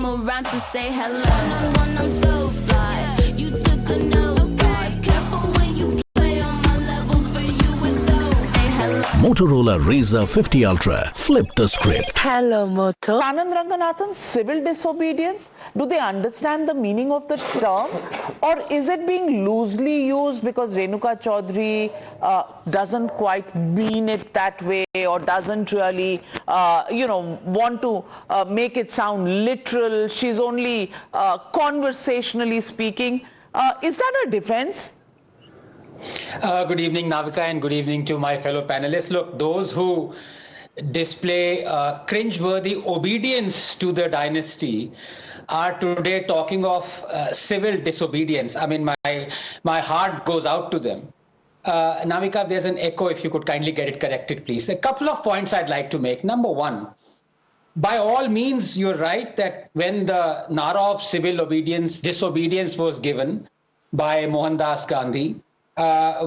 come around to say hello. One-on-one, I'm so fly. You took a nosedive. Careful when you play on my level. For you, it's so. Hey, hello. Motorola Razr 50 Ultra. Flip the script. Hello, Moto. Anand Ranganathan, civil disobedience, do they understand the meaning of the term, or is it being loosely used because Renuka Chowdhury doesn't quite mean it that way, or doesn't really, want to make it sound literal? She's only conversationally speaking. Is that a defense? Good evening, Navika, and good evening to my fellow panelists. Look, those who display cringeworthy obedience to the dynasty are today talking of civil disobedience. I mean, my heart goes out to them. Navika, there's an echo. If you could kindly get it corrected, please. A couple of points I'd like to make. Number one, by all means, you're right that when the nara of civil disobedience was given by Mohandas Gandhi,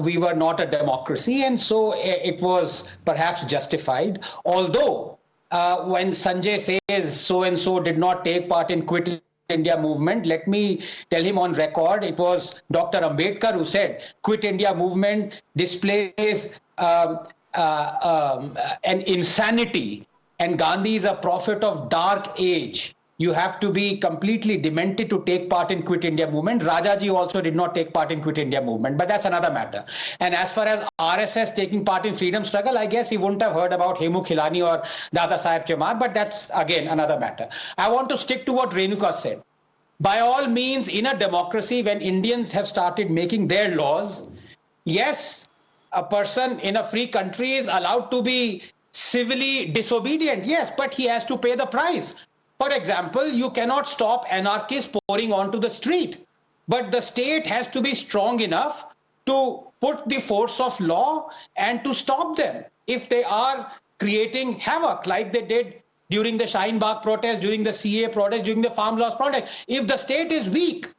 we were not a democracy, and so it was perhaps justified. Although, when Sanjay says so-and-so did not take part in Quit India movement, let me tell him on record, it was Dr. Ambedkar who said, Quit India movement displays an insanity, and Gandhi is a prophet of dark age. You have to be completely demented to take part in Quit India movement. Rajaji also did not take part in Quit India movement, but that's another matter. And as far as RSS taking part in freedom struggle, I guess he wouldn't have heard about Hemu Khilani or Dada Saheb Chamar, but that's again another matter. I want to stick to what Renuka said. By all means, in a democracy, when Indians have started making their laws, yes, a person in a free country is allowed to be civilly disobedient, yes, but he has to pay the price. For example, you cannot stop anarchists pouring onto the street, but the state has to be strong enough to put the force of law and to stop them if they are creating havoc like they did during the Shaheen Bagh protest, during the CA protest, during the farm laws protest. If the state is weak,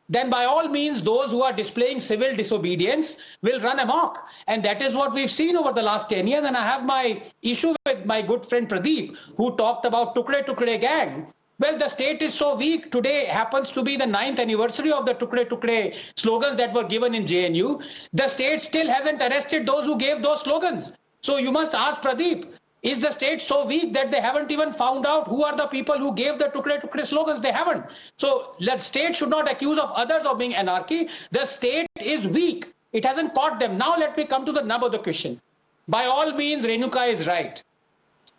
then by all means, those who are displaying civil disobedience will run amok. And that is what we've seen over the last 10 years. And I have my issue with my good friend Pradeep, who talked about Tukde Tukde gang. Well, the state is so weak. Today happens to be the 9th anniversary of the Tukde Tukde slogans that were given in JNU. The state still hasn't arrested those who gave those slogans. So you must ask Pradeep, is the state so weak that they haven't even found out who are the people who gave the Tukde Tukde slogans? They haven't. So the state should not accuse of others of being anarchy. The state is weak. It hasn't caught them. Now let me come to the nub of the question. By all means, Renuka is right.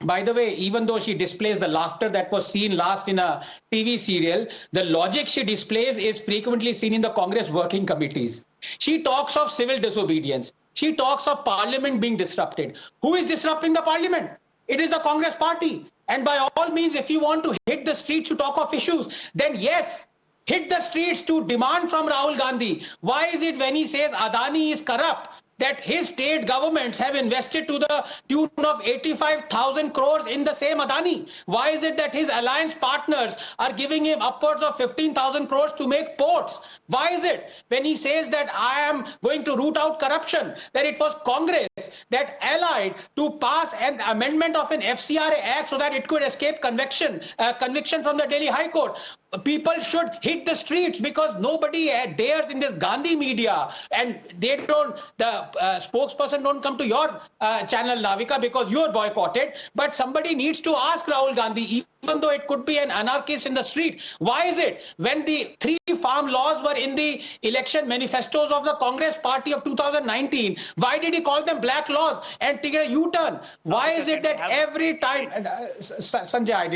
By the way, even though she displays the laughter that was seen last in a TV serial, the logic she displays is frequently seen in the Congress working committees. She talks of civil disobedience. She talks of parliament being disrupted. Who is disrupting the parliament? It is the Congress party. And by all means, if you want to hit the streets to talk of issues, then yes, hit the streets to demand from Rahul Gandhi. Why is it when he says Adani is corrupt, that his state governments have invested to the tune of 85,000 crores in the same Adani? Why is it that his alliance partners are giving him upwards of 15,000 crores to make ports? Why is it when he says that I am going to root out corruption, that it was Congress that allied to pass an amendment of an FCRA Act so that it could escape conviction from the Delhi High Court? People should hit the streets because nobody dares in this Gandhi media, and the spokesperson don't come to your channel, Navika, because you're boycotted. But somebody needs to ask Rahul Gandhi, even though it could be an anarchist in the street, why is it when the 3 farm laws were in the election manifestos of the Congress party of 2019, why did he call them black laws and take a U-turn? Why is it that every time, Sanjay, I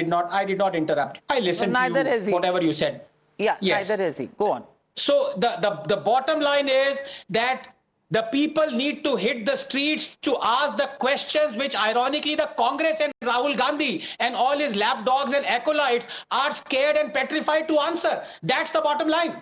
did not interrupt. I listened to you, whatever you said. Yeah, yes. Neither is he. Go on. So the bottom line is that the people need to hit the streets to ask the questions which ironically the Congress and Rahul Gandhi and all his lapdogs and acolytes are scared and petrified to answer. That's the bottom line.